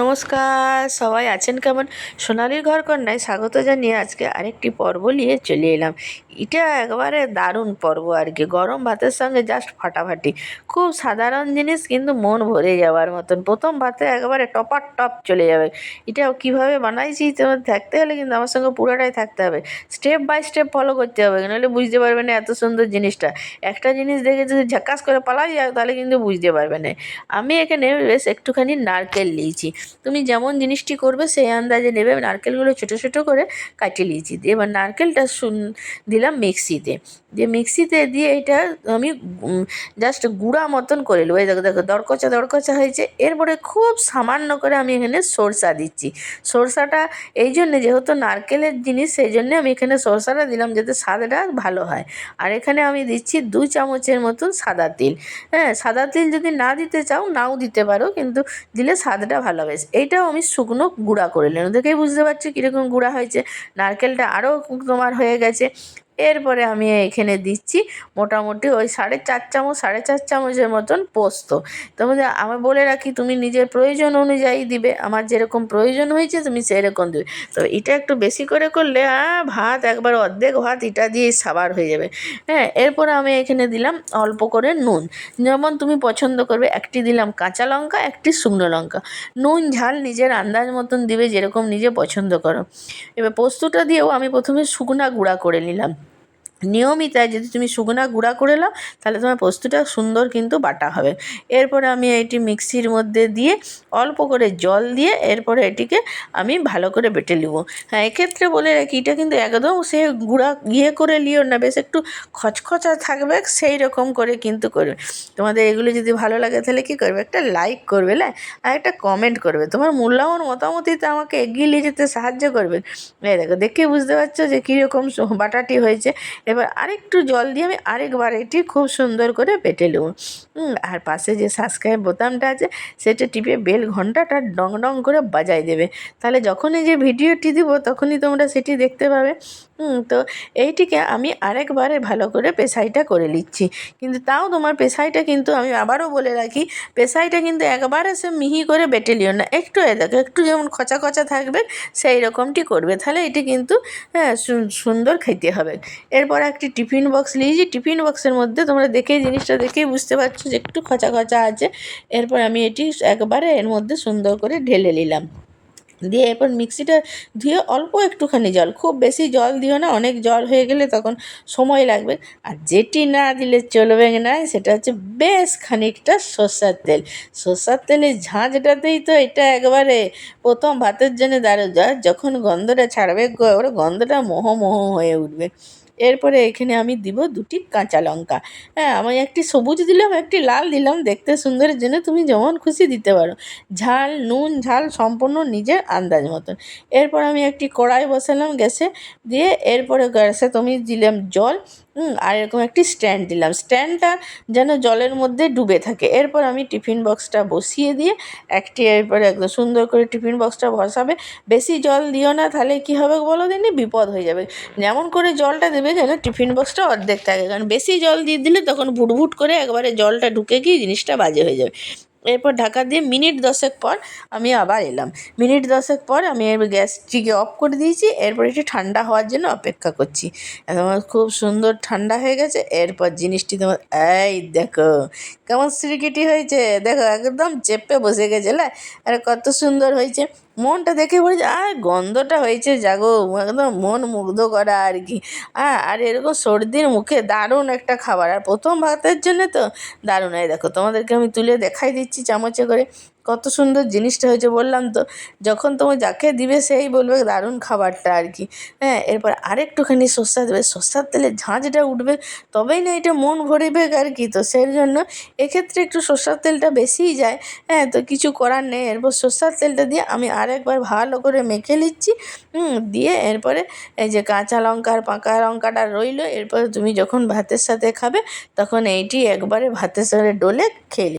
নমস্কার, সবাই আছেন কেমন? সোনালীর ঘরকন্যায় স্বাগত জানিয়ে আজকে আরেকটি পর্ব নিয়ে চলে এলাম। এটা একবারে দারুণ পর্ব আর কি, গরম ভাতের সঙ্গে জাস্ট ফাটাফাটি। খুব সাধারণ জিনিস কিন্তু মন ভরে যাওয়ার মতন, প্রথম ভাতে একবারে টপার টপ চলে যাবে। এটা কীভাবে বানাইছি তোমার থাকতে হলে কিন্তু আমার সঙ্গে পুরোটাই থাকতে হবে, স্টেপ বাই স্টেপ ফলো করতে হবে, নাহলে বুঝতে পারবে না এত সুন্দর জিনিসটা। একটা জিনিস দেখে যদি ঝাক্কাস করে পালাই যায় তাহলে কিন্তু বুঝতে পারবে না। আমি এখানে বেশ একটুখানি নারকেল নিয়েছি, তুমি যেমন জিনিসটি করবে সেই আন্দাজে নেবে। নারকেলগুলো ছোটো ছোটো করে কাটিয়ে নিয়েছি, দিয়ে এবার নারকেলটা দিলাম মিক্সিতে, দিয়ে মিক্সিতে দিয়ে এটা আমি জাস্ট গুঁড়া মতন করে নেবো। এই দেখো দেখো দরকচা দরকচা হয়েছে। এরপরে খুব সামান্য করে আমি এখানে সরষা দিচ্ছি। সরষাটা এই জন্যে, যেহেতু নারকেলের জিনিস সেই জন্যে আমি এখানে সরষাটা দিলাম যাতে স্বাদটা ভালো হয়। আর এখানে আমি দিচ্ছি 2 চামচের মতন সাদা তিল। হ্যাঁ, সাদা তিল যদি না দিতে চাও নাও দিতে পারো, কিন্তু দিলে স্বাদটা ভালো হবে। এইটাও আমি শুকনো গুঁড়া করে নিলাম, দেখেই বুঝতে পারছি কীরকম গুঁড়া হয়েছে। নারকেলটা আরও তোমার হয়ে গেছে। এরপরে আমি এখানে দিচ্ছি মোটামুটি ওই 4.5 চামচের মতন পোস্ত। তোমাদের আমি বলে রাখি, তুমি নিজের প্রয়োজন অনুযায়ী দিবে, আমার যেরকম প্রয়োজন হয়েছে তুমি সেরকম দেবে। তো এটা একটু বেশি করে করলে ভাত একবার অর্ধেক ভাত এটা দিয়ে সাবার হয়ে যাবে। হ্যাঁ, এরপরে আমি এখানে দিলাম অল্প করে নুন, যেমন তুমি পছন্দ করবে। একটি দিলাম কাঁচা লঙ্কা, একটি শুকনো লঙ্কা। নুন ঝাল নিজের আন্দাজ মতন দিবে, যেরকম নিজে পছন্দ করো। এবার পোস্তটা দিয়েও আমি প্রথমে শুকনা গুঁড়া করে নিলাম। নিয়মিত যদি তুমি শুকনা গুঁড়া করে নাও তাহলে তোমার পোস্তটা সুন্দর কিন্তু বাটা হবে। এরপরে আমি এটি মিক্সির মধ্যে দিয়ে অল্প করে জল দিয়ে এরপরে এটিকে আমি ভালো করে বেটে নেব। হ্যাঁ, এক্ষেত্রে বলে রাখি এটা কিন্তু একদম সে গুঁড়া করে নিও না, বেশ একটু খচখচা থাকবে সেই রকম করে কিন্তু করবে। তোমাদের এগুলো যদি ভালো লাগে তাহলে কী করবে, একটা লাইক করবে, আর একটা কমেন্ট করবে, তোমার মূল্যবান মতামতিতে আমাকে এগিয়ে নিয়ে যেতে সাহায্য করবে। এই দেখো, দেখে বুঝতে পারছো যে কীরকম বাটাটি হয়েছে। এবার আরেকটু জল দিয়ে আমি আরেকবার এটি খুব সুন্দর করে বেটে নেব। আর পাশে যে সাবস্ক্রাইব বোতামটা আছে সেটা টিপে বেল ঘন্টাটা ডং ডং করে বাজাই দেবে, তাহলে যখনই যে ভিডিওটি দিব তখনই তোমরা সেটি দেখতে পাবে। তো এইটিকে আমি আরেকবারে ভালো করে পেশাইটা করে নিচ্ছি, কিন্তু তাও তোমার পেশাইটা কিন্তু আমি আবারও বলে রাখি, পেশাইটা কিন্তু একবারে সে মিহি করে বেটে নিও না, একটু দেখো একটু যেমন খচা খচা থাকবে সেই রকমটি করবে, তাহলে এটি কিন্তু সুন্দর খেতে হবে। এরপর একটি টিফিন বক্স নিয়েছি, টিফিন বক্সের মধ্যে তোমরা দেখেই জিনিসটা দেখেই বুঝতে পারছো যে একটু খচা খচা আছে। এরপর আমি এটি একবারে এর মধ্যে সুন্দর করে ঢেলে নিলাম, দিয়ে এরপর মিক্সিটা ধুয়ে অল্প একটুখানি জল, খুব বেশি জল দিও না, অনেক জল হয়ে গেলে তখন সময় লাগবে। আর যেটি না দিলে চলবে না সেটা হচ্ছে বেশ খানিকটা সর্ষের তেল। সর্ষের তেলের ঝাঁঝটাতেই তো এটা একবারে প্রথম ভাতের জন্য দারুণ। যখন গন্ধটা ছাড়বে ওর গন্ধটা মোহ মোহ হয়ে উঠবে। এরপরে এখানে আমি দিব 2টি কাঁচা লঙ্কা। হ্যাঁ, আমি একটি সবুজ দিলাম, একটি লাল দিলাম, দেখতে সুন্দরের জন্য তুমি যেমন খুশি দিতে পারো। ঝাল নুন ঝাল সম্পূর্ণ নিজের আন্দাজ মতন। এরপর আমি একটি কড়াই বসালাম গ্যাসে, দিয়ে এরপরে গ্যাসে তুমি দিলাম জল, আর এরকম একটি স্ট্যান্ড দিলাম, স্ট্যান্ডটা যেন জলের মধ্যে ডুবে থাকে। এরপর আমি টিফিন বক্সটা বসিয়ে দিয়ে একটি এরপরে একদম সুন্দর করে টিফিন বক্সটা বসাবে। বেশি জল দিও না, তাহলে কী হবে বলো দিনই বিপদ হয়ে যাবে। যেমন করে জলটা দেবে যেন টিফিন বক্সটা অর্ধেক থাকে, কারণ বেশি জল দিয়ে দিলে তখন ভুটভুট করে একবারে জলটা ঢুকে গিয়ে জিনিসটা বাজে হয়ে যাবে। এরপর ঢাকা দিয়ে মিনিট 10 পর আমি আবার এলাম। মিনিট 10 পর আমি গ্যাসটিকে অফ করে দিয়েছি। এরপর এটি ঠান্ডা হওয়ার জন্য অপেক্ষা করছি। আমার খুব সুন্দর ঠান্ডা হয়ে গেছে। এরপর জিনিসটি তোমার এই দেখো কেমন সিরিকিটি হয়েছে, দেখো একদম চেপে বসে গেছে। আর কত সুন্দর হয়েছে, মনটা দেখে বলছে আর গন্ধটা হয়েছে জাগো, একদম মন মুগ্ধ করা আর কি। আর এরকম সর্দির মুখে দারুণ একটা খাবার, আর প্রথম ভাতের জন্য তো দারুণ। এই দেখো তোমাদেরকে আমি তুলে দেখাই দিচ্ছি চামচে করে কত সুন্দর জিনিসটা হয়েছে। বললাম তো, যখন তোমার যাকে দিবে সেই বলবে দারুণ খাবারটা আর কি। হ্যাঁ, এরপর আরেকটুখানি সর্ষা দেবে, সর্ষার তেলে ঝাঁঝটা উঠবে, তবেই না এটা মন ভরিবে আর কি। তো সেই জন্য এক্ষেত্রে একটু সর্ষার তেলটা বেশিই যায়। হ্যাঁ, তো কিছু করার নেই। এরপর সর্ষার তেলটা দিয়ে আমি আরেকবার ভালো করে মেখে নিচ্ছি। দিয়ে এরপরে এই যে কাঁচা লঙ্কা আর পাকা লঙ্কাটা রইলো, এরপরে তুমি যখন ভাতের সাথে খাবে তখন এইটি একবারে ভাতের সাথে ডলে খেয়ে